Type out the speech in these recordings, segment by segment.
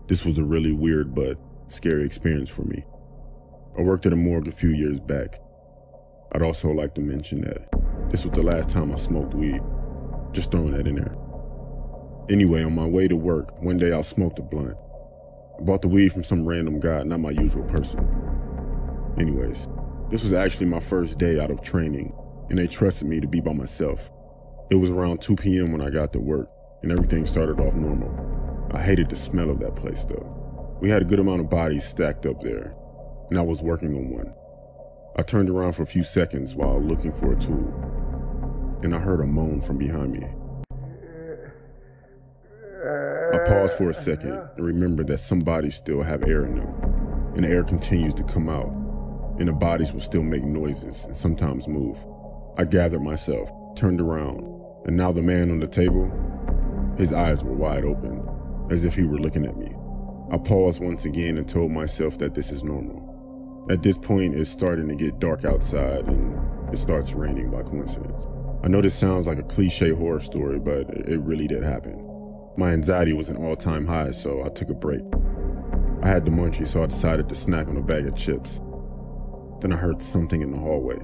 This was a really weird but scary experience for me. I worked at a morgue a few years back. I'd also like to mention that this was the last time I smoked weed. Just throwing that in there. Anyway, on my way to work, one day I smoked a blunt. I bought the weed from some random guy, not my usual person. Anyways, this was actually my first day out of training, and they trusted me to be by myself. It was around 2 p.m. when I got to work, and everything started off normal. I hated the smell of that place though. We had a good amount of bodies stacked up there, and I was working on one. I turned around for a few seconds while looking for a tool, and I heard a moan from behind me. I paused for a second and remembered that some bodies still have air in them, and the air continues to come out, and the bodies will still make noises and sometimes move. I gathered myself, turned around, and now the man on the table, his eyes were wide open, as if he were looking at me. I paused once again and told myself that this is normal. At this point, it's starting to get dark outside and it starts raining by coincidence. I know this sounds like a cliche horror story, but it really did happen. My anxiety was an all-time high, so I took a break. I had the munchies, so I decided to snack on a bag of chips. Then I heard something in the hallway.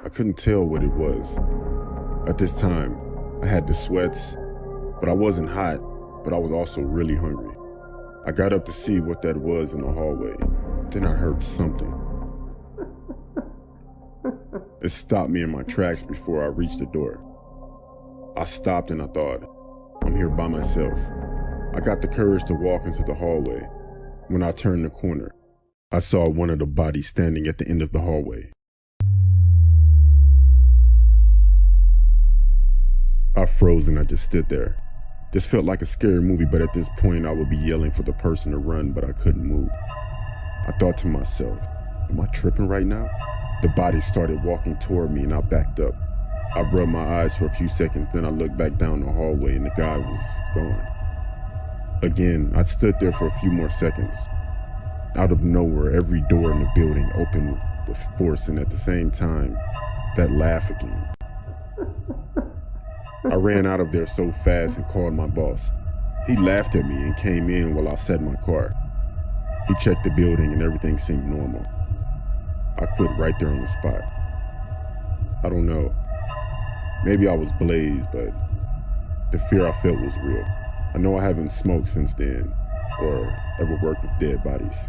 I couldn't tell what it was. At this time, I had the sweats, but I wasn't hot, but I was also really hungry. I got up to see what that was in the hallway. Then I heard something. It stopped me in my tracks before I reached the door. I stopped and I thought, I'm here by myself. I got the courage to walk into the hallway. When I turned the corner, I saw one of the bodies standing at the end of the hallway. I froze and I just stood there. This felt like a scary movie, but at this point I would be yelling for the person to run, but I couldn't move. I thought to myself, am I tripping right now? The body started walking toward me and I backed up. I rubbed my eyes for a few seconds, then I looked back down the hallway and the guy was gone. Again, I stood there for a few more seconds. Out of nowhere, every door in the building opened with force, and at the same time, that laugh again. I ran out of there so fast and called my boss. He laughed at me and came in while I sat in my car. He checked the building and everything seemed normal. I quit right there on the spot. I don't know. Maybe I was blazed, but the fear I felt was real. I know I haven't smoked since then, or ever worked with dead bodies.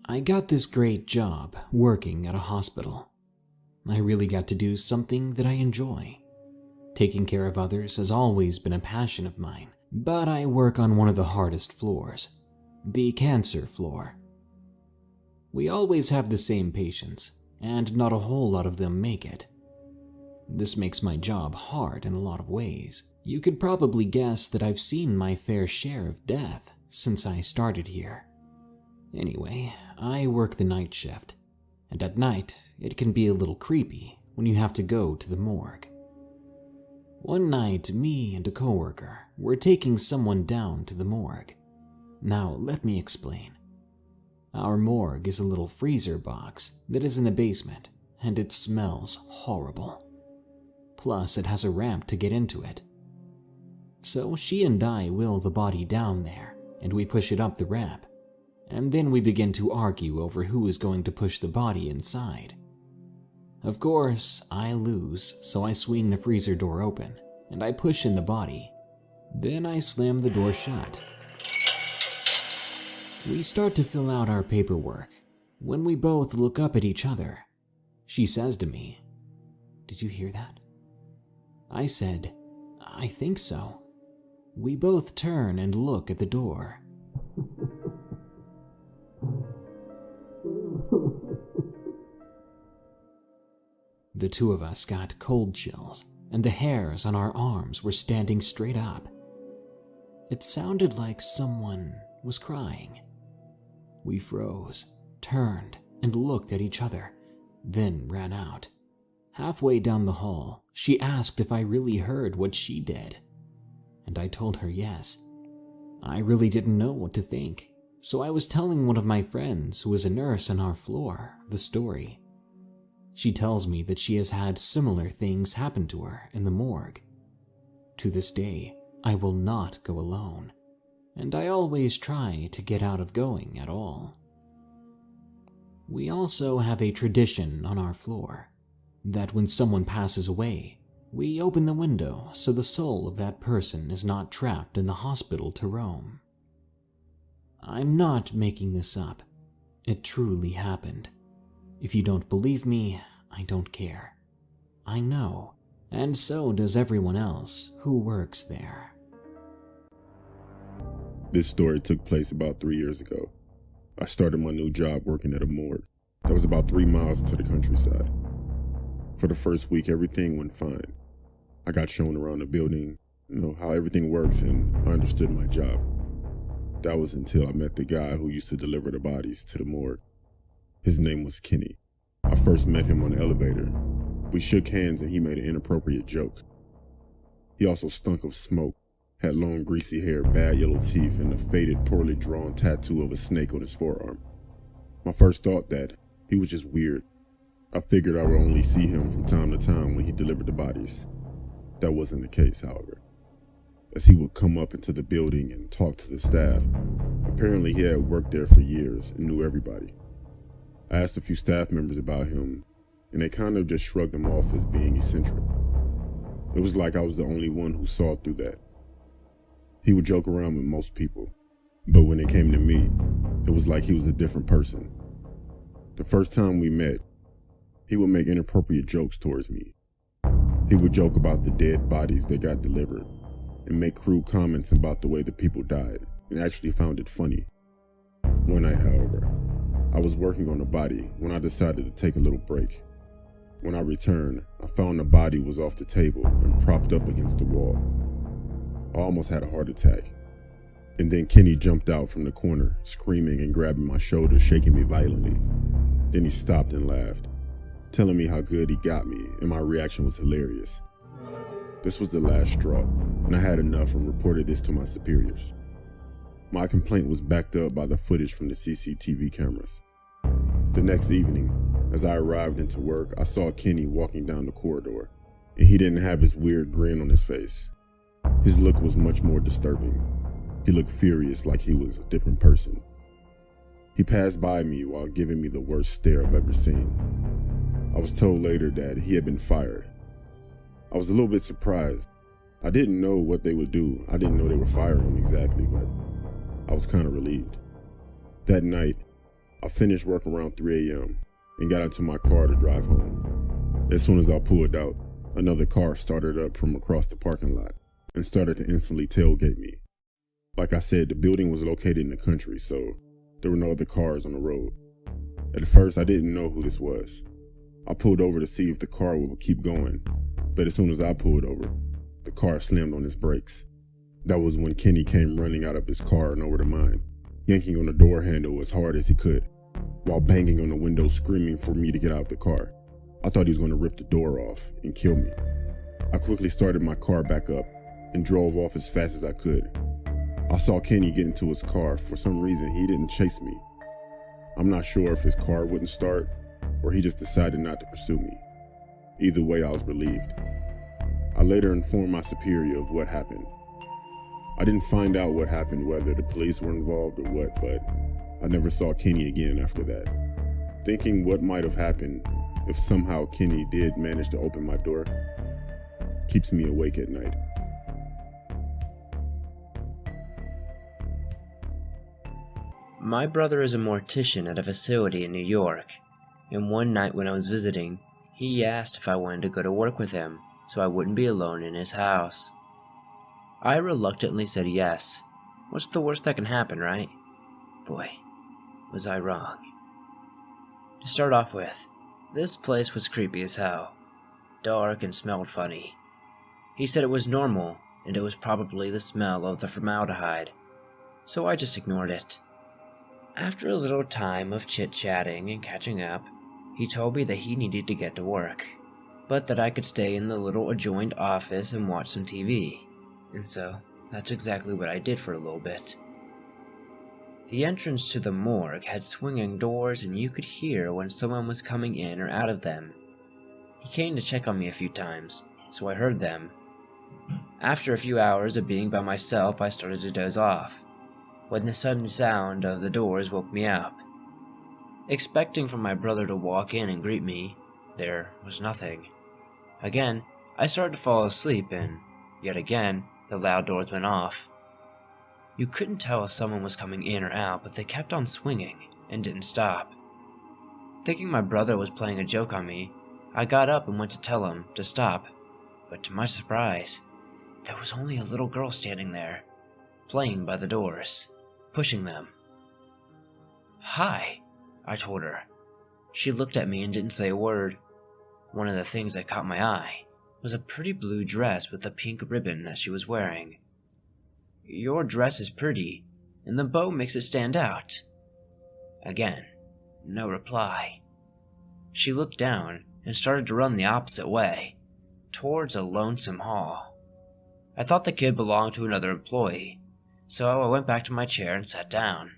I got this great job working at a hospital. I really got to do something that I enjoy. Taking care of others has always been a passion of mine, but I work on one of the hardest floors, the cancer floor. We always have the same patients, and not a whole lot of them make it. This makes my job hard in a lot of ways. You could probably guess that I've seen my fair share of death since I started here. Anyway, I work the night shift, and at night it can be a little creepy when you have to go to the morgue. One night, me and a coworker were taking someone down to the morgue. Now, let me explain. Our morgue is a little freezer box that is in the basement, and it smells horrible. Plus, it has a ramp to get into it. So she and I wheel the body down there, and we push it up the ramp. And then we begin to argue over who is going to push the body inside. Of course, I lose, so I swing the freezer door open, and I push in the body. Then I slam the door shut. We start to fill out our paperwork when we both look up at each other. She says to me, "Did you hear that?" I said, "I think so." We both turn and look at the door. The two of us got cold chills, and the hairs on our arms were standing straight up. It sounded like someone was crying. We froze, turned, and looked at each other, then ran out. Halfway down the hall, she asked if I really heard what she did, and I told her yes. I really didn't know what to think, so I was telling one of my friends who was a nurse on our floor the story. She tells me that she has had similar things happen to her in the morgue. To this day, I will not go alone, and I always try to get out of going at all. We also have a tradition on our floor that when someone passes away, we open the window so the soul of that person is not trapped in the hospital to roam. I'm not making this up. It truly happened. If you don't believe me, I don't care. I know, and so does everyone else who works there. This story took place about 3 years ago. I started my new job working at a morgue that was about 3 miles to the countryside. For the first week, everything went fine. I got shown around the building, how everything works, and I understood my job. That was until I met the guy who used to deliver the bodies to the morgue. His name was Kenny. I first met him on the elevator. We shook hands and he made an inappropriate joke. He also stunk of smoke, had long greasy hair, bad yellow teeth, and a faded, poorly drawn tattoo of a snake on his forearm. My first thought that he was just weird. I figured I would only see him from time to time when he delivered the bodies. That wasn't the case, however, as he would come up into the building and talk to the staff. Apparently he had worked there for years and knew everybody. I asked a few staff members about him, and they kind of just shrugged him off as being eccentric. It was like I was the only one who saw through that. He would joke around with most people, but when it came to me, it was like he was a different person. The first time we met, he would make inappropriate jokes towards me. He would joke about the dead bodies that got delivered and make crude comments about the way the people died, and actually found it funny. One night, however, I was working on a body when I decided to take a little break. When I returned, I found the body was off the table and propped up against the wall. I almost had a heart attack. And then Kenny jumped out from the corner, screaming and grabbing my shoulder, shaking me violently. Then he stopped and laughed, telling me how good he got me, and my reaction was hilarious. This was the last straw, and I had enough and reported this to my superiors. My complaint was backed up by the footage from the CCTV cameras. The next evening, as I arrived into work, I saw Kenny walking down the corridor, and he didn't have his weird grin on his face. His look was much more disturbing. He looked furious, like he was a different person. He passed by me while giving me the worst stare I've ever seen. I was told later that he had been fired. I was a little bit surprised. I didn't know what they would do. I didn't know they were firing him exactly, but I was kind of relieved. That night, I finished work around 3 a.m. and got into my car to drive home. As soon as I pulled out, another car started up from across the parking lot and started to instantly tailgate me. Like I said, the building was located in the country, so there were no other cars on the road. At first, I didn't know who this was. I pulled over to see if the car would keep going, but as soon as I pulled over, the car slammed on its brakes. That was when Kenny came running out of his car and over to mine, yanking on the door handle as hard as he could, while banging on the window screaming for me to get out of the car. I thought he was going to rip the door off and kill me. I quickly started my car back up and drove off as fast as I could. I saw Kenny get into his car. For some reason, he didn't chase me. I'm not sure if his car wouldn't start or he just decided not to pursue me. Either way, I was relieved. I later informed my superior of what happened. I didn't find out what happened, whether the police were involved or what, but I never saw Kenny again after that. Thinking what might have happened if somehow Kenny did manage to open my door keeps me awake at night. My brother is a mortician at a facility in New York, and one night when I was visiting, he asked if I wanted to go to work with him so I wouldn't be alone in his house. I reluctantly said yes. What's the worst that can happen, right? Boy, was I wrong. To start off with, this place was creepy as hell. Dark and smelled funny. He said it was normal, and it was probably the smell of the formaldehyde, so I just ignored it. After a little time of chit-chatting and catching up, he told me that he needed to get to work, but that I could stay in the little adjoined office and watch some TV, and so that's exactly what I did for a little bit. The entrance to the morgue had swinging doors, and you could hear when someone was coming in or out of them, He came to check on me a few times, so I heard them. After a few hours of being by myself, I started to doze off, when the sudden sound of the doors woke me up. Expecting for my brother to walk in and greet me, there was nothing. Again, I started to fall asleep, and yet again, the loud doors went off. You couldn't tell if someone was coming in or out, but they kept on swinging and didn't stop. Thinking my brother was playing a joke on me, I got up and went to tell him to stop, but to my surprise, there was only a little girl standing there, playing by the doors, pushing them. "Hi," I told her. She looked at me and didn't say a word. One of the things that caught my eye was a pretty blue dress with a pink ribbon that she was wearing. "Your dress is pretty, and the bow makes it stand out." Again, no reply. She looked down and started to run the opposite way, towards a lonesome hall. I thought the kid belonged to another employee, so I went back to my chair and sat down.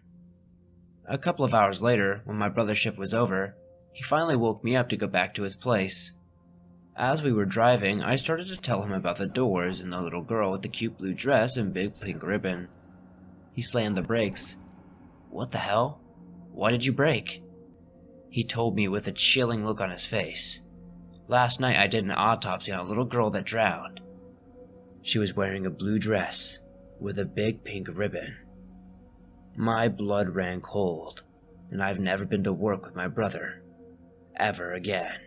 A couple of hours later, when my brother's shift was over, he finally woke me up to go back to his place. As we were driving, I started to tell him about the doors and the little girl with the cute blue dress and big pink ribbon. He slammed the brakes. "What the hell? Why did you brake?" He told me with a chilling look on his face. "Last night I did an autopsy on a little girl that drowned. She was wearing a blue dress with a big pink ribbon." My blood ran cold, and I've never been to work with my brother ever again.